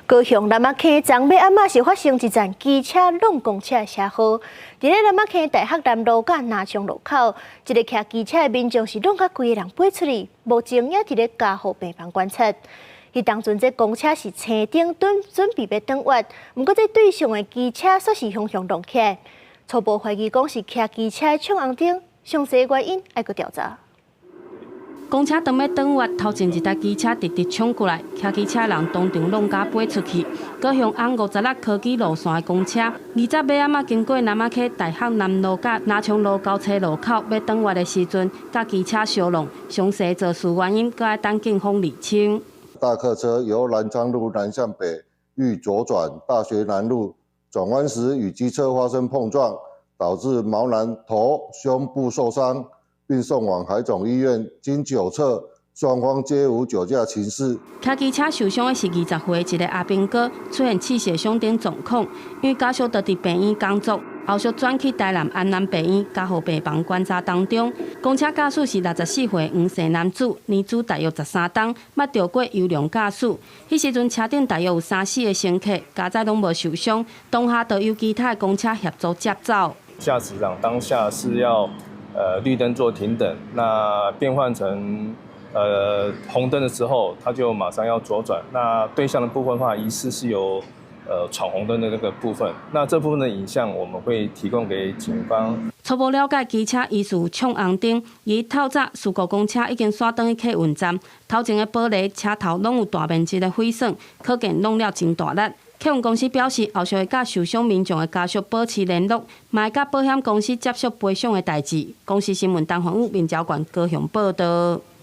高雄南仔坑昨尾暗仔是发生一站机车弄公车的车祸。伫咧南仔坑大学南路甲南昌路口，一个骑机车的民众是弄甲规个人飞出去，目前也伫咧加护病房观察。伊当阵这公车是车顶准备要转弯，毋过这对向的机车却是向弄起来。初步怀疑讲是骑机车的闯红灯，详细原因还佫调查。 公车当要转弯，头前一台机车直直冲过来，骑机车人当场弄甲飞出去。高雄安56科技路线的公车，20尾仔经过南仔溪大学南路甲南昌路交叉路口要转弯的时阵，甲机车相撞。详细肇事原因，搁要等警方厘清。大客车由南昌路南向北欲左转大学南路，转弯时与机车发生碰撞，导致毛男头、胸部受伤。 并送往海总医院，经酒测，双方皆无酒驾情事。骑机车受伤的是20岁一个阿兵哥，出现气血胸顶状况，因为家属都伫病院工作，后续转去台南安南病院加护病房观察当中。公车驾驶是64岁黄姓男子，年资大约13档，捌着过优良驾驶。迄时阵车顶大约有3、4个乘客，加载拢无受伤，当下都由其他的公车协助接走。驾驶长当下是要。 绿灯做停等，那变换成红灯的时候，他就马上要左转。那对向的部分的话，疑似是有闯红灯的那个部分。那这部分的影像我们会提供给警方。初步了解，机车疑似闯红灯，而透早事故公车已经驶转去客运站，头前的玻璃、车头拢有大面积的毁损，可见弄了真大力。 客运公司表示，后续会甲受伤民众的家属保持联络，嘛会甲保险公司接续赔偿的代志。公司新闻单方面面交管高雄报道。